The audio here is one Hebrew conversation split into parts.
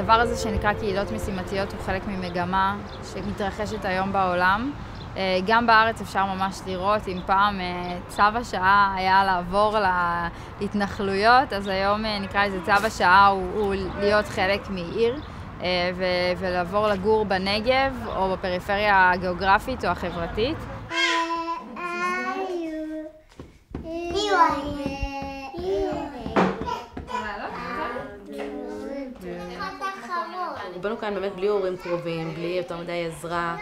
הדבר הזה שנקרא קהילות משימתיות הוא חלק ממגמה שמתרחשת היום בעולם. גם בארץ אפשר ממש לראות, אם פעם צו השעה היה לעבור להתנחלויות, אז היום נקרא לזה צו השעה הוא להיות חלק מעיר ולעבור לגור בנגב או בפריפריה הגיאוגרפית או החברתית. באנו כאן באמת בלי הורים קרובים, בלי יותר מדי עזרה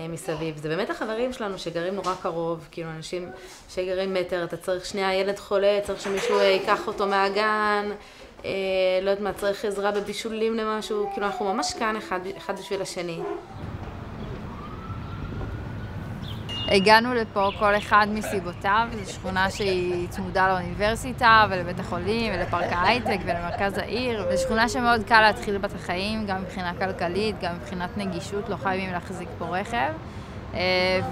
מסביב. זה באמת החברים שלנו שגרים נורא קרוב, כאילו אנשים שגרים מטר, אתה צריך שנייה, ילד חולה, צריך שמישהו ייקח אותו מהגן, לא יודעת מה, צריך עזרה בבישולים למשהו, כאילו אנחנו ממש כאן אחד בשביל השני. הגענו לפה כל אחד מסיבותיו, זו שכונה שהיא צמודה לאוניברסיטה ולבית החולים ולפארק ההייטק ולמרכז העיר. זו שכונה שמאוד קל להתחיל בת החיים, גם מבחינה כלכלית, גם מבחינת נגישות, לא חייבים להחזיק פה רכב.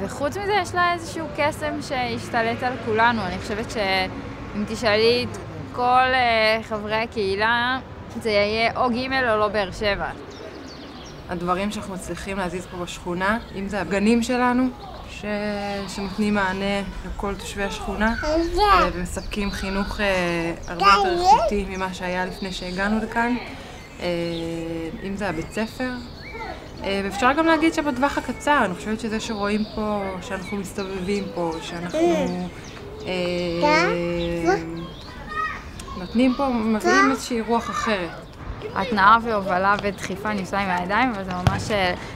וחוץ מזה יש לה איזשהו קסם שהשתלט על כולנו. אני חושבת שאם תשאלי את כל חברי הקהילה, זה יהיה או ג' או לא באר שבע. הדברים שאנחנו מצליחים להזיז פה בשכונה, אם זה הגנים שלנו, שנותנים מענה לכל תושבי השכונה ומספקים חינוך הרבה יותר איכותי ממה שהיה לפני שהגענו לכאן, אם זה הבית ספר. ואפשר גם להגיד שבטווח הקצר, אני חושבת שזה שרואים פה, שאנחנו מסתובבים פה, שאנחנו נותנים פה, מביאים איזושהי רוח אחרת. התנעה והובלה ודחיפה נמצא עם הידיים, אבל זה ממש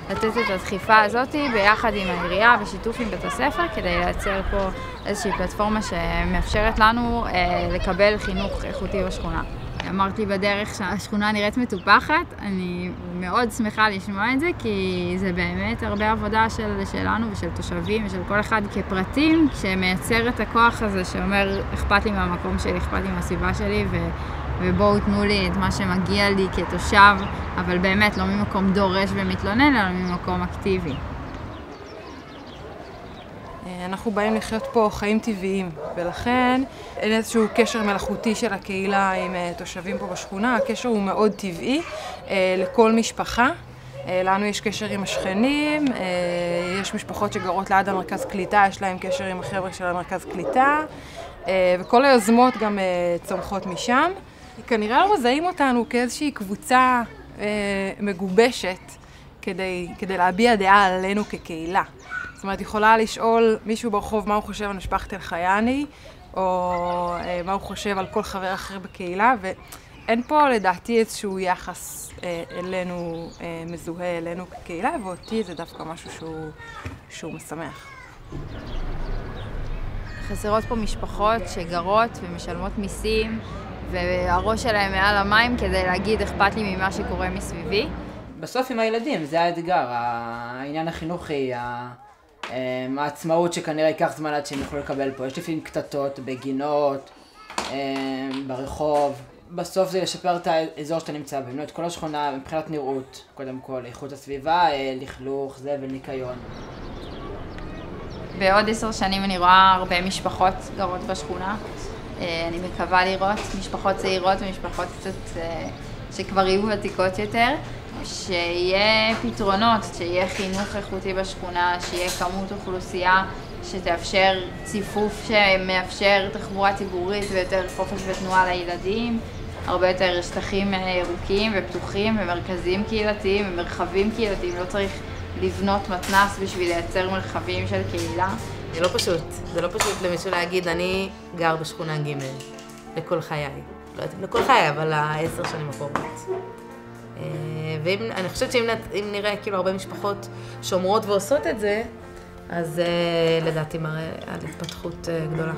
לתת את הדחיפה הזאת ביחד עם העירייה ושיתוף עם בית הספר כדי לייצר פה איזושהי פלטפורמה שמאפשרת לנו לקבל חינוך איכותי בשכונה. אמרת לי בדרך שהשכונה נראית מטופחת, אני מאוד שמחה לשמוע את זה, כי זה באמת הרבה עבודה שלנו ושל תושבים ושל כל אחד כפרטים, שמייצר את הכוח הזה שאומר אכפת לי מהמקום שלי, אכפת לי מהסביבה שלי, ובואו תנו לי את מה שמגיע לי כתושב, אבל באמת לא ממקום דורש ומתלונן, אלא ממקום אקטיבי. אנחנו באים לחיות פה חיים טבעיים, ולכן אין איזשהו קשר מלאכותי של הקהילה עם תושבים פה בשכונה. הקשר הוא מאוד טבעי לכל משפחה. לנו יש קשר עם השכנים, יש משפחות שגרות ליד המרכז קליטה, יש להם קשר עם החבר'ה של המרכז קליטה, וכל היוזמות גם צומחות משם. כנראה לא מזהים אותנו כאיזושהי קבוצה מגובשת כדי להביע דעה עלינו כקהילה. זאת אומרת, יכולה לשאול מישהו ברחוב מה הוא חושב על משפחת אלחייני, או מה הוא חושב על כל חבר אחר בקהילה, ואין פה לדעתי איזשהו יחס אלינו, מזוהה אלינו כקהילה, ואותי זה דווקא משהו שהוא משמח. חסרות פה משפחות שגרות ומשלמות מיסים, והראש שלהם מעל המים כדי להגיד אכפת לי ממה שקורה מסביבי. בסוף עם הילדים, זה האתגר, העניין החינוכי, העצמאות שכנראה ייקח זמן עד שהם יוכלו לקבל פה. יש לפעמים קטטות, בגינות, ברחוב. בסוף זה לשפר את האזור שאתה נמצא בו, את כל השכונה מבחינת נראות, קודם כל, איכות הסביבה, לכלוך, זבל, ניקיון. בעוד 10 שנים אני רואה הרבה משפחות גרות בשכונה. אני מקווה לראות משפחות צעירות ומשפחות קצת שכבר יהיו ותיקות יותר, שיהיה פתרונות, שיהיה חינוך איכותי בשכונה, שיהיה כמות אוכלוסייה שתאפשר ציפוף שמאפשר תחבורה ציבורית ויותר חופש ותנועה לילדים, הרבה יותר שטחים ירוקים ופתוחים ומרכזים קהילתיים ומרחבים קהילתיים. לא צריך לבנות מתנ"ס בשביל לייצר מרחבים של קהילה. זה לא פשוט למישהו להגיד, אני גר בשכונה ג' לכל חיי. לא יודעת אם לכל חיי, אבל 10 שנים הקרובות. ואני חושבת שאם נראה כאילו הרבה משפחות שאומרות ועושות את זה, אז לדעתי מראה על התפתחות גדולה.